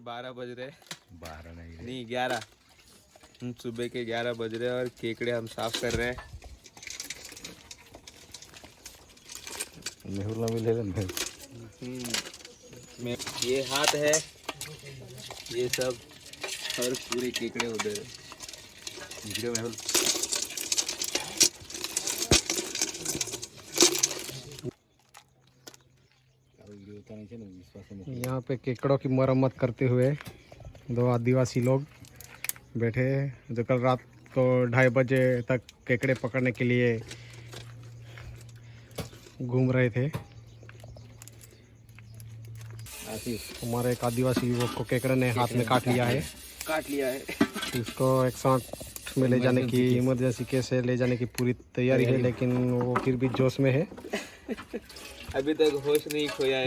12 बज रहे। 12 नहीं 11। सुबह के 11 बज रहे और केकड़े हम साफ कर रहे हैं। मेहुल ना मिले ये हाथ है, ये सब और पूरे केकड़े उधर है। मेहुल यहाँ पे केकड़ों की मरम्मत करते हुए 2 आदिवासी लोग बैठे हैं, जो कल रात को 2:30 बजे तक केकड़े पकड़ने के लिए घूम रहे थे। हमारे एक आदिवासी युवक को केकड़े ने हाथ में काट लिया है। इसको 108 में ले जाने की इमरजेंसी केस है, ले जाने की पूरी तैयारी है, लेकिन वो फिर भी जोश में है। अभी तक होश नहीं खोया है।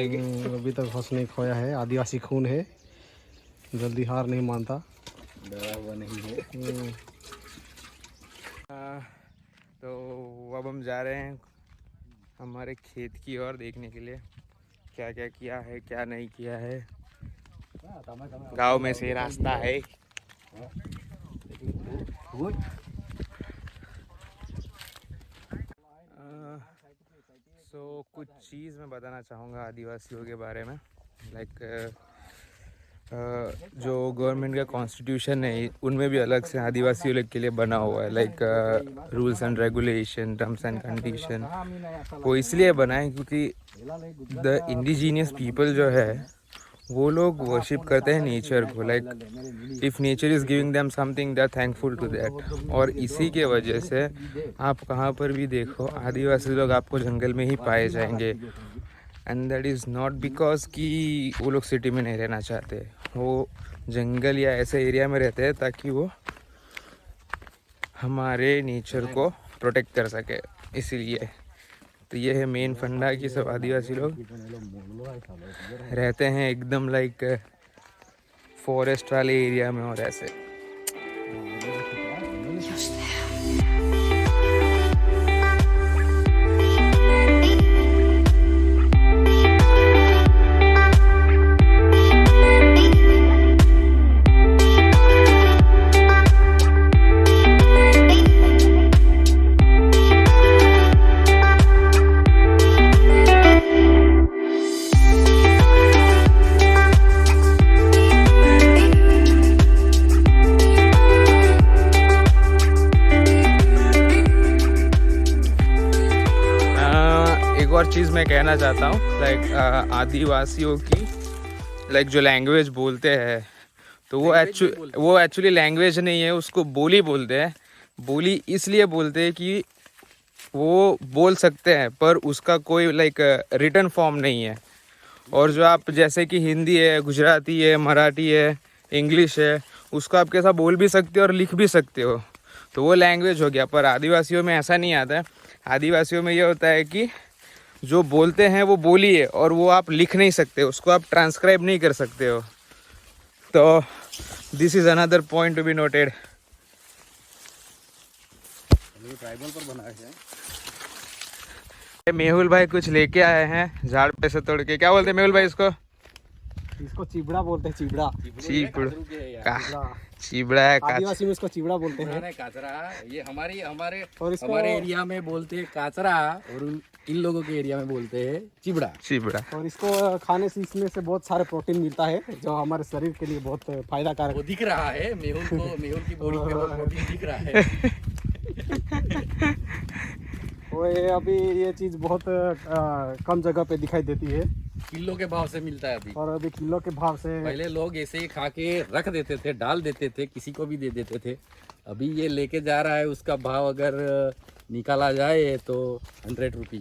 अभी तक होश नहीं खोया है। आदिवासी खून है, जल्दी हार नहीं मानता, डरा हुआ नहीं है। तो अब हम जा रहे हैं हमारे खेत की ओर देखने के लिए, क्या क्या किया है क्या नहीं किया है। गांव में से रास्ता है। कुछ चीज़ मैं बताना चाहूँगा आदिवासियों के बारे में। जो गवर्नमेंट का कॉन्स्टिट्यूशन है उनमें भी अलग से आदिवासियों के लिए बना हुआ है। Rules and regulation, terms and condition. वो इसलिए बना है क्योंकि द इंडिजीनियस पीपल जो है वो लोग वर्शिप करते हैं नेचर को। If nature is giving them something they are thankful to that. और इसी के वजह से आप कहाँ पर भी देखो आदिवासी लोग आपको जंगल में ही पाए जाएंगे। And that is not because कि वो लोग सिटी में नहीं रहना चाहते, वो जंगल या ऐसे एरिया में रहते हैं ताकि वो हमारे नेचर को प्रोटेक्ट कर सके। इसीलिए तो ये है मेन फंडा कि सब आदिवासी लोग रहते हैं एकदम फॉरेस्ट वाले एरिया में और ऐसे। और चीज़ मैं कहना चाहता हूँ आदिवासियों की जो लैंग्वेज बोलते हैं तो वो एक्चुअली लैंग्वेज नहीं है, उसको बोली बोलते हैं। बोली इसलिए बोलते हैं कि वो बोल सकते हैं पर उसका कोई रिटन फॉर्म नहीं है। और जो आप जैसे कि हिंदी है, गुजराती है, मराठी है, इंग्लिश है, उसको आप कैसा बोल भी सकते हो और लिख भी सकते हो, तो वो लैंग्वेज हो गया। पर आदिवासियों में ऐसा नहीं आता है। आदिवासियों में ये होता है कि जो बोलते हैं वो बोली है और वो आप लिख नहीं सकते, उसको आप ट्रांसक्राइब नहीं कर सकते हो। तो this is another point to be noted. Tribal पर बना है। मेहुल भाई कुछ लेके आए हैं झाड़ पे से तोड़ के। क्या बोलते हैं मेहुल भाई इसको? चिबड़ा बोलते हैं। चिबड़ा चिबड़ा है, आदिवासी में इसको चिबड़ा बोलते हैं। काचरा ये हमारे एरिया में बोलते हैं काचरा, और इन लोगों के एरिया में बोलते हैं चिबड़ा। और इसको खाने से इसमें से बहुत सारे प्रोटीन मिलता है जो हमारे शरीर के लिए बहुत फायदा कारक। वो दिख रहा है मेहुल की बॉडी पे प्रोटीन दिख रहा है। अभी ये चीज बहुत कम जगह पे दिखाई देती है। किलो के भाव से मिलता है अभी। और अभी किलो के भाव से। पहले लोग ऐसे ही खा के रख देते थे, डाल देते थे, किसी को भी दे देते थे। अभी ये लेके जा रहा है, उसका भाव अगर निकाला जाए तो 100 रुपये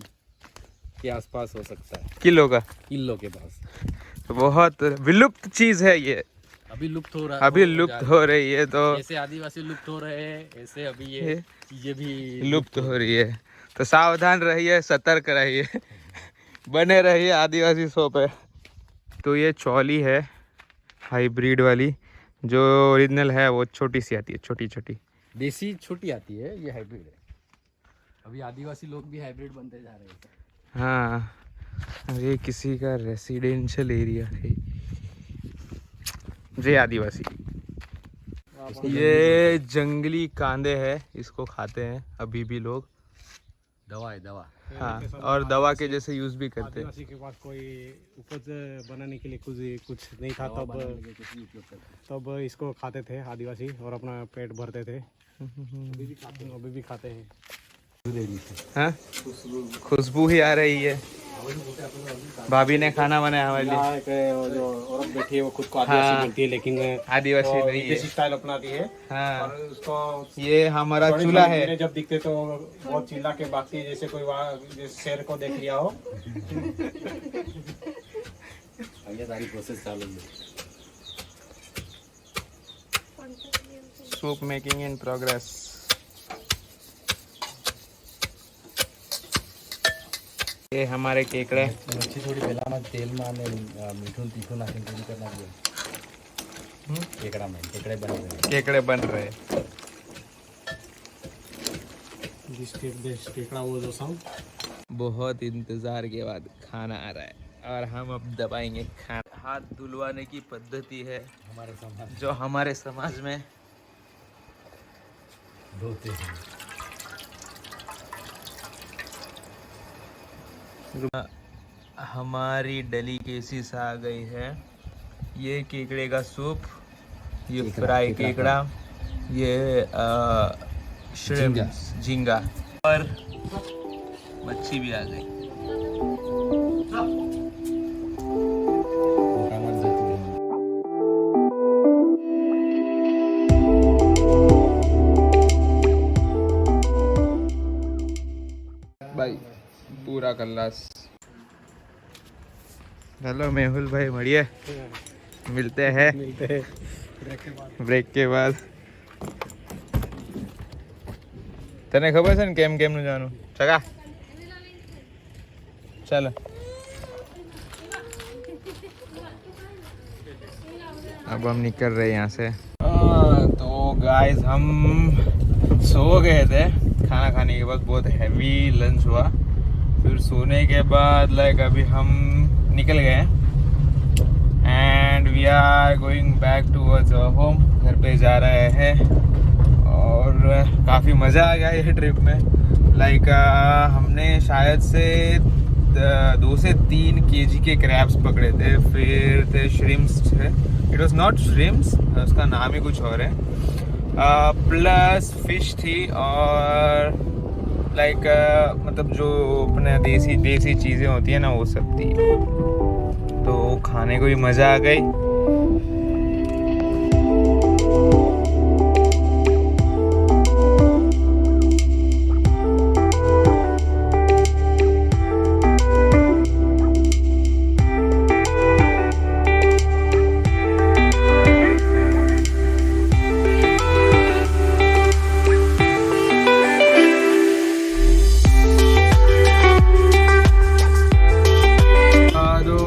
के आसपास हो सकता है किलो के भाव से। तो बहुत विलुप्त चीज है ये, अभी लुप्त हो रहा है, अभी लुप्त हो रही है। तो जैसे आदिवासी लुप्त हो रहे हैं ऐसे अभी ये चीजें भी लुप्त हो रही है। तो सावधान रहिए, सतर्क रहिए, बने रहिए आदिवासी शो पे। तो ये चौली है हाइब्रिड वाली, जो ओरिजिनल है वो छोटी सी आती है, छोटी देसी छोटी आती है, ये हाइब्रिड है। अभी आदिवासी लोग भी हाइब्रिड बनते जा रहे हैं। हाँ, ये किसी का रेसिडेंशियल एरिया है। जय आदिवासी। ये जंगली कांदे है, इसको खाते हैं अभी भी लोग। दवा है दवा। हाँ, और दवा के जैसे यूज भी करते हैं। आदिवासी के पास कोई उपज बनाने के लिए कुछ नहीं था, तब इसको खाते थे आदिवासी और अपना पेट भरते थे। अभी भी खाते हैं। हाँ, खुशबू ही आ रही है। भाभी ने खाना बनाया हमारे लिए। जो औरत बैठी है वो खुद को आदिवासी बोलती है, लेकिन आदिवासी वो नहीं है। विदेशी स्टाइल अपनाती है। हाँ, और उसको ये हमारा बड़े चूल्हा बड़े है। जब दिखते तो बहुत चिल्ला के भागती है, जैसे कोई वहाँ शेर को देख लिया हो। ये सारी प्रोसेस चालू है। Soup making in progress. ये हमारे केकड़े। मच्छी थोड़ी पहला तेल में आने मीठून तीखून आके रेडी करना दिया। केकड़ा में केकड़े बन रहे। केकड़े बन रहे। केकड़ा वो जो सब बहुत इंतजार के बाद खाना आ रहा है और हम अब दबाएंगे खाना। हाथ धुलवाने की पद्धति है हमारे समाज जो हमारे समाज में धोते हैं। हमारी डेलिकेसीज आ गई है। ये केकड़े का सूप, ये फ्राई केकड़ा, ये श्रिम्प झींगा और मच्छी भी आ गई। भाई पूरा कल्लास। हेलो मेहुल भाई, बढ़िया। मिलते हैं ब्रेक के बाद। तने खबर है केम केम नु जानु चगा चल। अब हम निकल रहे हैं यहाँ से। तो गाइस हम सो गए थे खाना खाने के बाद। बहुत हैवी लंच हुआ, फिर सोने के बाद लाइक अभी हम निकल गए and we are going back towards our home. घर पे जा रहे हैं और काफ़ी मज़ा आ गया ये ट्रिप में। लाइक हमने शायद से 2 से 3 केजी के क्रैब्स पकड़े थे। फिर थे श्रिम्प्स थे। इट वॉज नॉट श्रिम्प्स, उसका नाम ही कुछ और है। प्लस फिश थी और लाइक मतलब जो अपने देसी चीज़ें होती है ना, वो सब थी। तो खाने को भी मज़ा आ गई।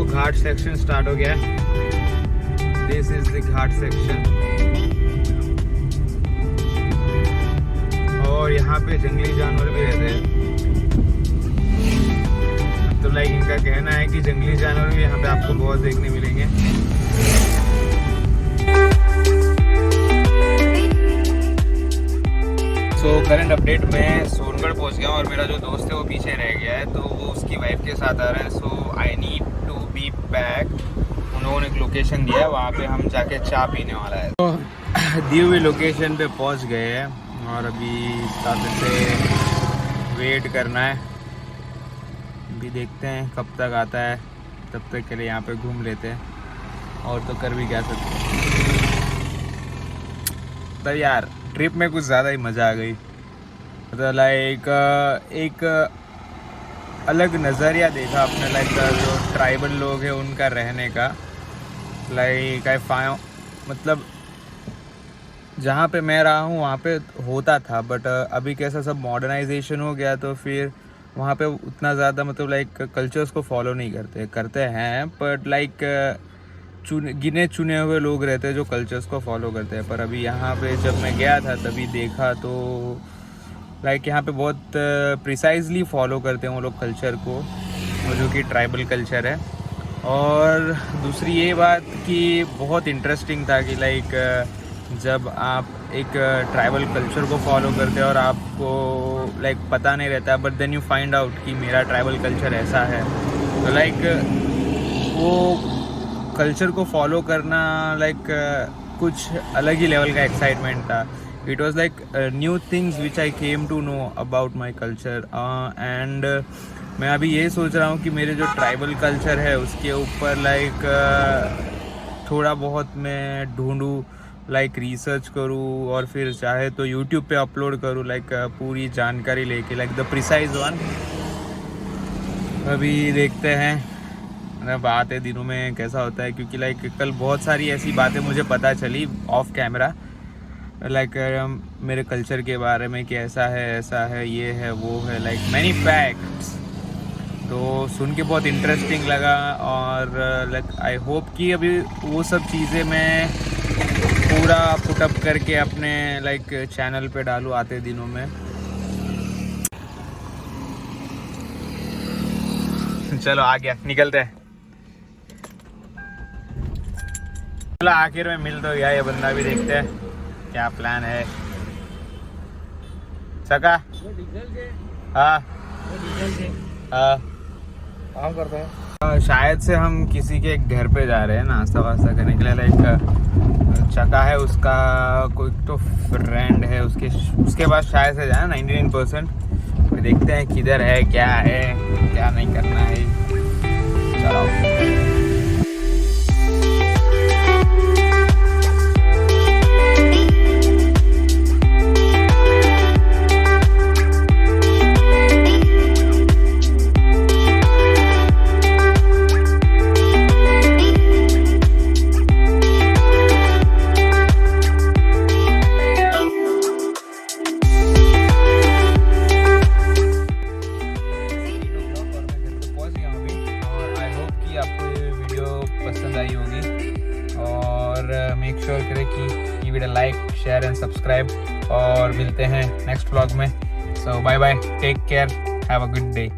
घाट सेक्शन स्टार्ट हो गया है। This is the Ghat section और यहाँ पे जंगली जानवर भी रहते हैं। तो लाइक इनका कहना है कि जंगली जानवर भी यहाँ पे आपको बहुत देखने मिलेंगे। सो करंट अपडेट में सोनगढ़ पहुँच गया और मेरा जो दोस्त है वो पीछे रह गया है, तो वो उसकी वाइफ के साथ आ रहा है। So I need to be back. उन्होंने एक लोकेशन दिया है, वहाँ पे हम जाके चाय पीने वाला है। तो दी हुई लोकेशन पे पहुँच गए हैं और अभी हिसाब से वेट करना है। अभी देखते हैं कब तक आता है, तब तक के लिए यहाँ पे घूम लेते हैं और तो कर भी क्या सकते। तो यार ट्रिप में कुछ ज़्यादा ही मज़ा आ गई। मतलब लाइक एक अलग नज़रिया देखा अपने लाइक जो ट्राइबल लोग हैं उनका रहने का। लाइक मतलब जहाँ पे मैं रहा हूँ वहाँ पे होता था, बट अभी कैसा सब मॉडर्नाइजेशन हो गया, तो फिर वहाँ पे उतना ज़्यादा मतलब लाइक कल्चर्स को फॉलो नहीं करते हैं, बट लाइक गिने चुने हुए लोग रहते हैं जो कल्चर्स को फॉलो करते हैं। पर अभी यहाँ पे जब मैं गया था तभी देखा तो लाइक यहाँ पे बहुत प्रिसाइजली फॉलो करते हैं वो लोग कल्चर को, जो कि ट्राइबल कल्चर है। और दूसरी ये बात कि बहुत इंटरेस्टिंग था कि लाइक जब आप एक ट्राइबल कल्चर को फॉलो करते हो और आपको लाइक पता नहीं रहता, but then you find out कि मेरा ट्राइबल कल्चर ऐसा है, तो लाइक वो कल्चर को फॉलो करना लाइक कुछ अलग ही लेवल का एक्साइटमेंट था. It was like new things which I came to know about my culture. And मैं अभी ये सोच रहा हूँ कि मेरे जो ट्राइबल कल्चर है उसके ऊपर लाइक थोड़ा बहुत मैं ढूंढूँ, लाइक रिसर्च करूँ और फिर चाहे तो यूट्यूब पे अपलोड करूँ, लाइक पूरी जानकारी लेके, लाइक द प्रिसाइज वन. अभी देखते हैं मतलब आते दिनों में कैसा होता है, क्योंकि लाइक कल बहुत सारी ऐसी बातें मुझे पता चली ऑफ कैमरा, लाइक मेरे कल्चर के बारे में कि ऐसा है, ये है, वो है, लाइक मैनी फैक्ट्स. तो सुन के बहुत इंटरेस्टिंग लगा और लाइक आई होप कि अभी वो सब चीज़ें मैं पूरा पुटअप करके अपने लाइक चैनल पे डालूँ आते दिनों में. चलो आ गया, निकलते हैं. चलो आखिर में मिल तो गया ये बंदा, भी देखते हैं क्या प्लान है. सका हाँ हाँ काम करते हैं. शायद से हम किसी के घर पे जा रहे हैं नाश्ता वास्ता करने के लिए. लाइक चका है उसका कोई तो फ्रेंड है, उसके पास शायद से जाए 99%. फिर देखते हैं किधर है, क्या नहीं करना है. चलो मेक श्योर करें कि video like, share and subscribe और मिलते हैं नेक्स्ट व्लॉग में. So bye bye, take care, have a good day.